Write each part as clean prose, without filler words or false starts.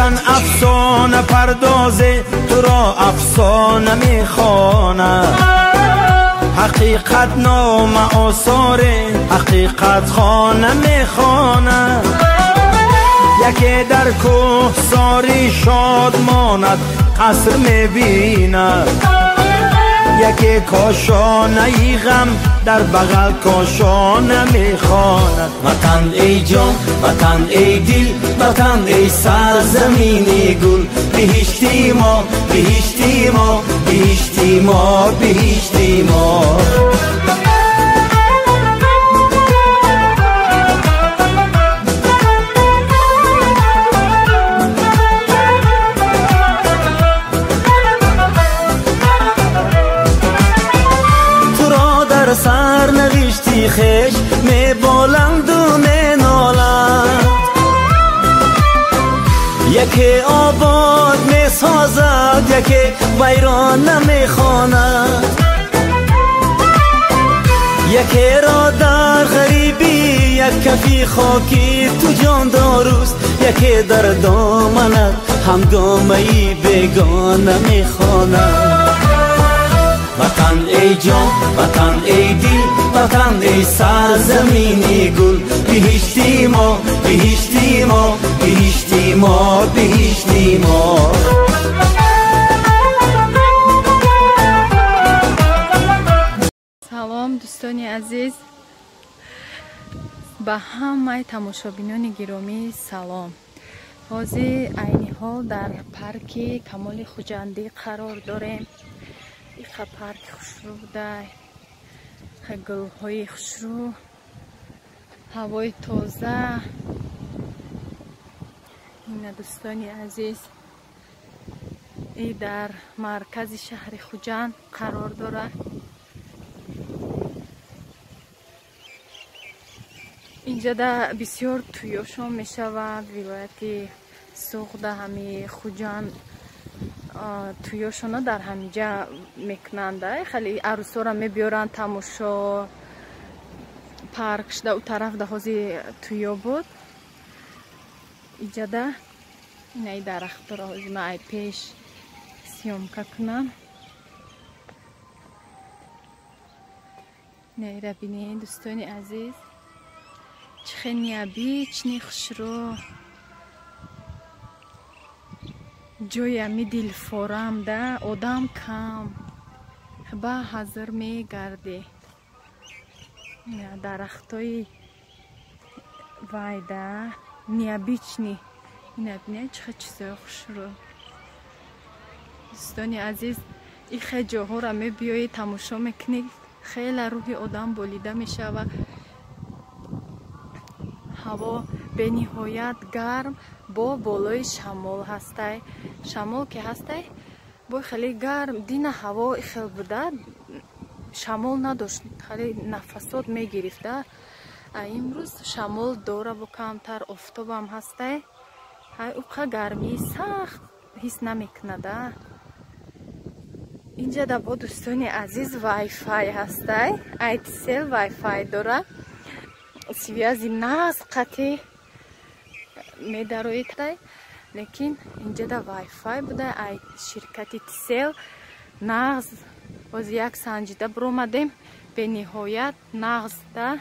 وطن افسانه پردازه تو را افسانه میخوانه حقیقت نام آثاره حقیقت خانه میخوانه یکی در کوه ساری شاد ماند قصر میبیند یکی کاشانه ای غم در بغل کاشانه میخواند وطن ای جان وطن ای دل وطن ای سرزمین گل بهشتی ما بهشتی ما بهشتی ما بهشتی ما سر نوشتی خش می بلند و می نالند یکی آباد می سازد یکی ویران نمی خواند یکی را در غریبی یک کفی خاکی تو جان داروست یکی در دامنت هم دامهی بیگانه می خواند وطن ای جان وطن ای دل وطن ای سرزمین گل بهشتی ما بهشتی ما بهشتی ما بهشتی ما سلام دوستانی عزیز با همه تماشابینان گرامی سلام حاضر عین حال در پارک کمال خوجندی قرار داریم این پارک خوشرو بوده گل‌های خوشرو هوای تازه این دوستانی عزیز این در مرکز شهر خوجند قرار داره اینجا در بسیار تویوشان می شود ولایت سوخده همی خوجند تویوشانا در همینجا میکنند خیلی عروسا را میبیارن تماشا پارکش در اون طرف در حوزی تویو بود اینجا در این درخت را حوزی ما ای پیش سیومکا کنم نه را بینید دوستانی عزیز چه نیابی چه خوشرو جوی همی دل فورم ده آدم کم با حاضر می گرده درختای وایده نیابیچنی نبینه چه چیزای خوش رو دوستانی عزیز این خیلی جاها را می بیایی تماشا میکنید خیلی روحی آدم بولیده می شود هوا به نهایت گرم با بالای شمال هسته شمال که هسته با خیلی گرم دین هوا خیلی بوده شمال نداشت خیلی نفسات می گرفته امروز شمال دوره با کمتر افتاب هم هسته اوقا گرمی سخت حس نمیکنه اینجا در با دوستانی عزیز وای فای هسته ایتسل وای فای داره связи нас قطعی می‌داروید لیکن اینجا دا وای فای بوده ای شرکتی تیسل نغز باز یک سنجیده برآمدیم به نهایت نغز ده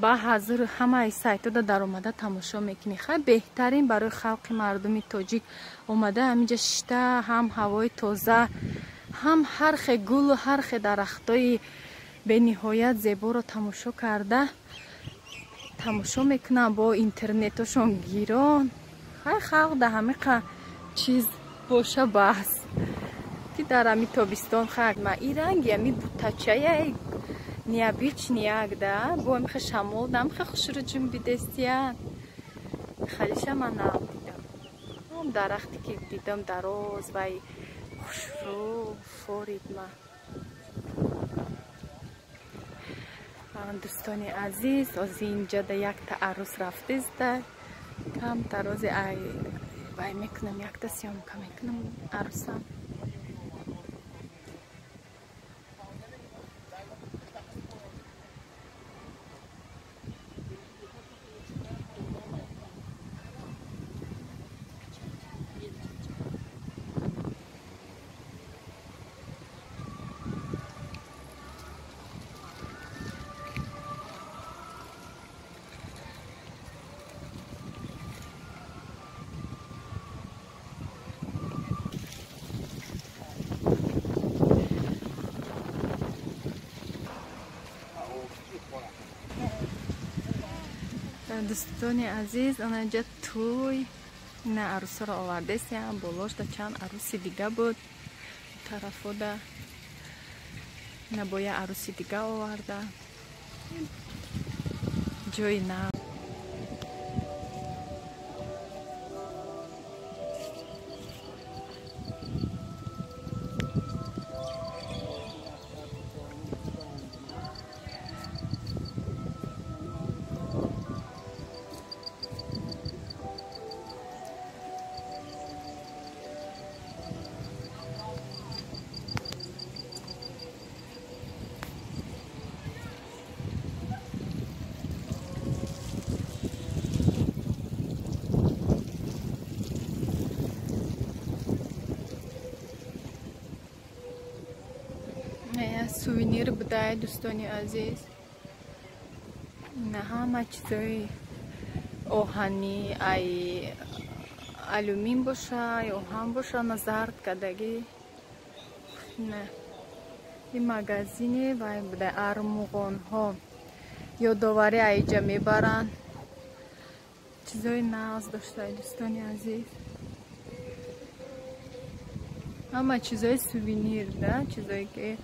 با حاضر همه سایت دا در اومده تماشا میکنی خیلی بهترین برای خلق مردمی تاجیک اومده همینجا شته هم هوای تازه هم هر خی گل و هر خی درختای به نهایت زیبا رو تماشا کرده تماشا میکنم با اینترنتشون گیران خیلی خلق در همه چیز باشه بس که در همی تابستان خیلی ما این رنگ همی بوتچه نیا بیچ نیاگ ده با همی خیلی شمال دم خیلی خوش رو جون بیدستیان خیلیش من نام دیدم هم درختی که دیدم دراز و خوش رو فورید من دوستانی عزیز از اینجا در یک تا عروس رفته زده هم تراز وای میکنم یک تا سیام که میکنم عروسم دوستانی عزیز اونجا توی نه عروس رو آورده سیم بولوش دا چند عروسی دیگه بود طرفو دا نباید عروسی دیگه آورده جوی نه سوینیر بوده دوستانی عزیز نه همه چیزای آهنی ای الومین باشه یا هم باشه نظر کدگی نه این مگزینی و بوده ارمغان ها یادآوری ایجا میبرن چیزای ناز داشته دوستانی عزیز همه چیزای سوینیر ده چیزایی که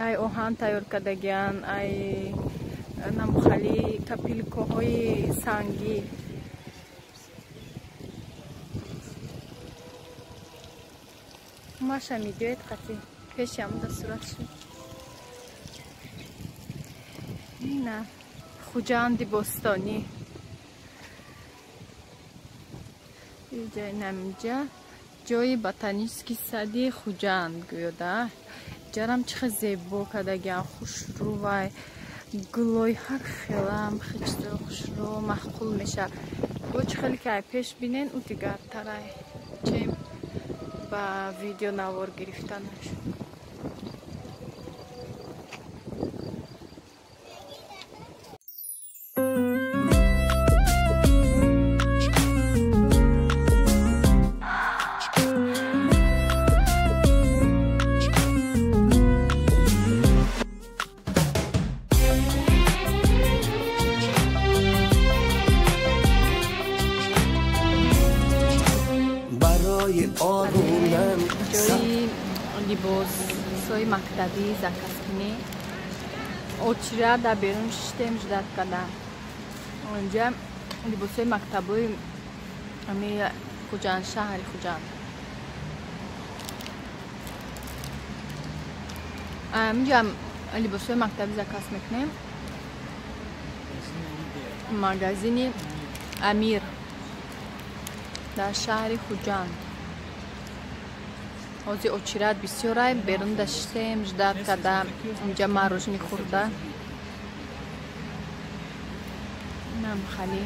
ای اوهان تیار کردگیان ای نمخالی کپیلکوهای سنگی ماشه میگوید قطعی پیش همون صورت شد نه خوجند بستانی اینجا نمیجا جای بطنیسکی سدی خوجند گویده جرم چه زیبا کدگیان خوش رو و گلوی هر خیلم خیچته خوش رو محقول میشه و چه خیلی که پیش بینین او دیگر تره چیم با ویدیو نوار گرفتن نشد لباسای مکتبی زکس کنی اوچرا در بیرون شتیم جدت کردم اونجا لباسای مکتبی امی خوجند شهر خوجند اینجا لباسای مکتبی زکس میکنیم مگزین امیر در شهر خوجند اوزی اوچیرات بسیارای بیرون داشتیم جدت کردم اینجا ماروش میخورده نم خالی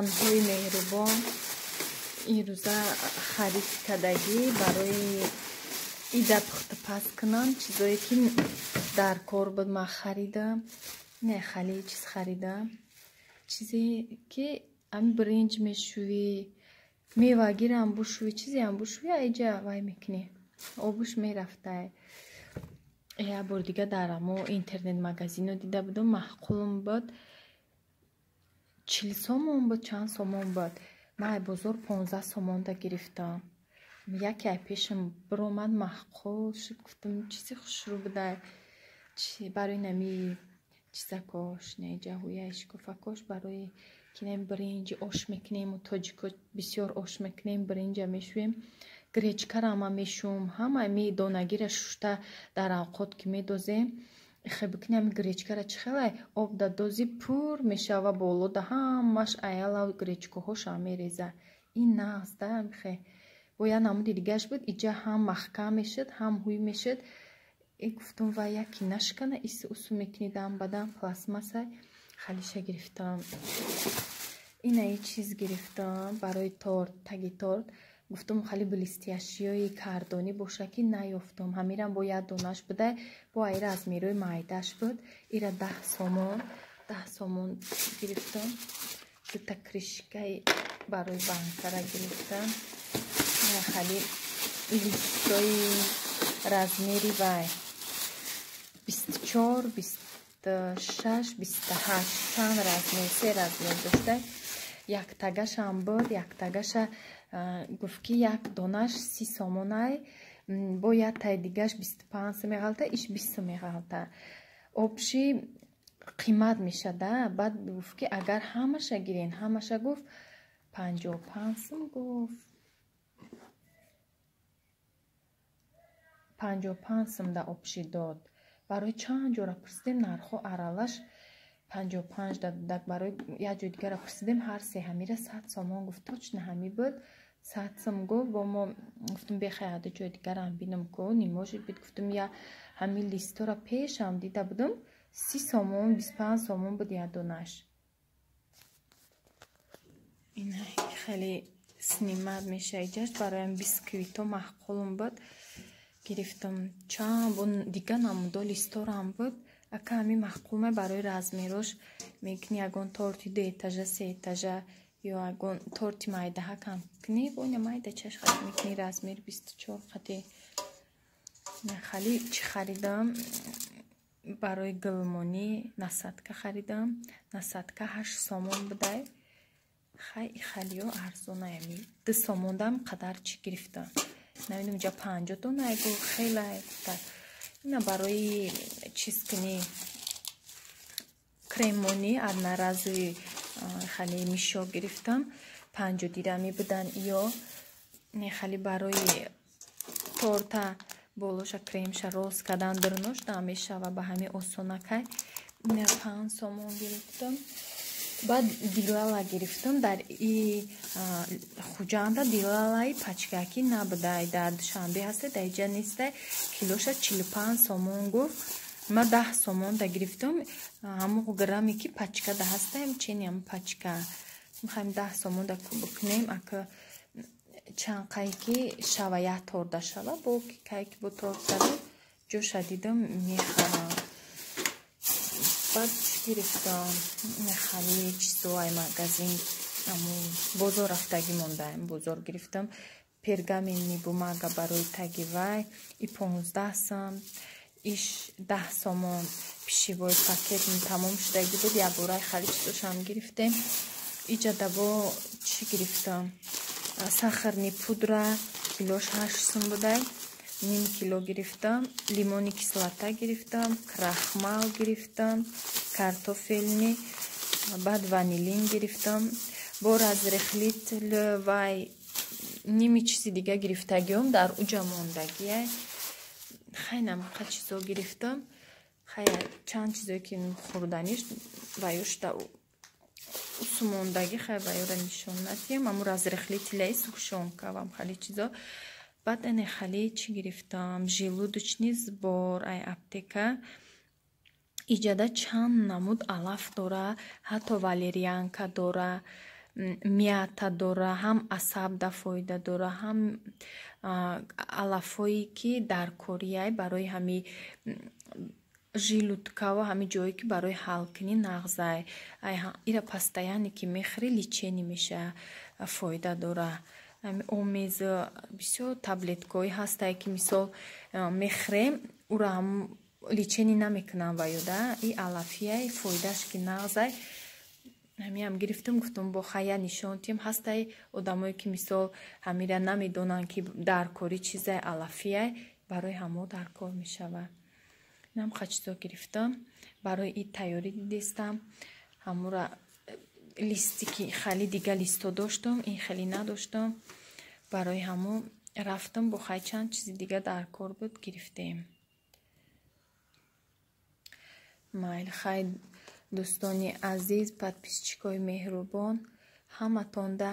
занҳои меҳрубон ирӯза харид кардагӣ барои ида пухтупаз кунам чизое ки дар кор буд ман харидам. Не хали чиз харидам, чизе ки ами бринҷ мешӯӣ, мевагирам бушӯӣ, чизеам бушӯӣ айҷа вай мекунӣ обуш мерафтай. Я бор дига дар амо интернет магазино дида будам, маъқулм буд, 40 сомон буд, чанд сомон буд. Ман ай бозор 15 сомонда гирифтам. Яке ай пешам биромад маъқул шуд, гуфтам чизи хушрӯ будай, барои нами чизакош неҷа ҳуяи шикофакош барои кинем бринҷи ош мекунем, тоҷико бисёр ош мекунем, бринҷа мешӯем, гречкарама мешӯм, ҳама ми донагира шушта дар авқот ки медозем ихе бикунем гречкара чихелай об да дози пур мешава боло да ҳамаш аяла гречкоҳоша мереза. Ин нағз да ихе бояд намуди дигаш буд, иҷа ҳам маҳкам мешуд, ҳам ҳуй мешуд. Гуфтам ва яки нашкана ис усу мекунидам бадан пластмассай халиша гирифтам. Инаи чиз гирифтам барои торт, таги торт. Гуфтам хали билисти ашёи кардонӣ боша ки наёфтам. Ҳамирам бо як донаш будай, бо ай размерои майдаш буд. Ира 10 сомон гирифтам. Дута кришкаи барои банкара гирифтам. Хали листои размери вай 24, 26, 28 чанд размер, 3 размер дошта. Як тагашам буд, як тагаша гуфт ки як донаш 30 сомонай, бо як тай дигаш 25 сом меғалта, иш 20 сом меғалта. Обши қимат мешада. Баъд гуфт ки агар ҳамаша гирен, ҳамаша гуфт 55 сом, гуфт 55 сом да обши дод. барои чанд ҷора пурсидем нархо аралаш 55 дад, барои як ҷои дигара пурсидем ҳар се ҳамира 100 сомон гуфт. точно ҳами буд 100 сом гуфт. бо мо гуфтам бехай ада ҷои дигарам бинам ко не может бит. гуфтам я ҳами листора пешам дида будам 30 сомон 25 сомон буд як донаш. ина хеле снимат мешаиҷаш. бароям бисквито маъқулм буд. гирифтам чанд бо дига намудо листорам буд. ака ҳами маъқулма барои размерош мекуни ягон торти 2 этажа 3 этажа ё ягон торти майдаҳа кам куни боня майда чаш хат мекуни размер 24 хати. хали чи харидам барои гулмонӣ насадка харидам. насадка 8 сомон будай. хай халиё арзонаями 2 сомондам қадар чи гирифтам. намедум ҷа 50 дона айгу хела так. ина барои чиз куни кремони одноразови хали мишо гирифтам. 50 дирами будан. ё не хали барои торта болоша кремша роз кадан дурнош да мешава ба ҳами осонакай. ина 5 сомон гирифтам. баъд дилала гирифтам. дар и хуҷанда дилалаи пачкаки набудай, дар душанбе ҳастай, дар иҷа нестай. килоша 45 сомон гуфт. ма 10 сомон да гирифтам. ҳамо грамме ки пачка да ҳастай, ченям пачка михаем 10 сомон да букунем. ака чанд қайки шава як торда шава, бо кайки бо тордаро ҷоша дидам мехарам. баъд гирифтам хали чизоай магазин амо бозор рафтагӣ мондаем. бозор гирифтам пергамени бумага барои таги вай и 15 сом, иш 10 сомон. пишивои пакет тамом шудагӣ буд. як борай хали чизошам гирифтем. иҷа дабо чӣ гирифтам? сахарни пудра килош 8 сом будай. ним кило гирифтам. лимони кислота гирифтам. крахмал гирифтам. картофелни. баъд ванилин гирифтам. бо разрехлитл вай ними чизи дига гирифтагиём дар уҷа мондагия. хайнам қа чизо гирифтам. хая чанд чизое ки хурданиш ваёшта усумондагӣ хай ваёра нишон натием. аму разрехлитлаи сухшонкавам хали чизо. баъд ане хали чӣ гирифтам? желудочный сбор ай аптека. иҷада чанд намуд алаф дора, ҳатто валерьянка дора. мията дора, ҳам асабда фоида дора, ҳам алафҳое ки дар корияй барои ҳами жилуткава ҳами ҷое ки барои ҳалкини нағзай ира постоянне ки мехӯри личени меша фоида дора. омез бисёр таблеткаҳое ҳастае ки мисол мехӯрем ура ҳам личени намекунам ваюда и алафияй фоидаш ки нағзай ҳамиам гирифтам гуфтам бо хая нишон тем ҳастаи одамое ки мисол ҳамира намедонанд ки даркори чизай алафияй барои ҳамо даркор мешавад. инам хачизо гирифтам барои и тайёрӣ дидестам ҳамура листи ки хали дига листо доштам ин хеле надоштам барои ҳамо рафтам бо хай чанд чизи дига даркор буд гирифтем. майли хай дӯстони азиз, подписчикои меҳрубон, ҳаматонда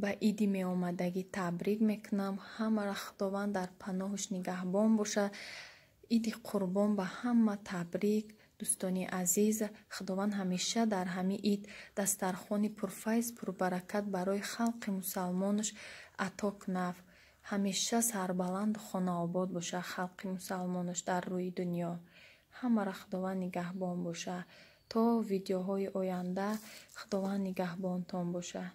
ба иди меомадагӣ табрик мекунам. ҳамара худованд дар паноҳуш нигаҳбон бошад. иди қурбон ба ҳама табрик. дӯстони азиз, худованд ҳамеша дар ҳами ид дастархони пурфайз пурбаракат барои халқи мусалмонаш ато кунад. ҳамеша сарбаланду хонаобод бошад халқи мусалмонаш дар рӯи дунё. ҳамара худованд нигаҳбон бошад. то видеоҳои оянда худованд нигаҳбонтон бошад.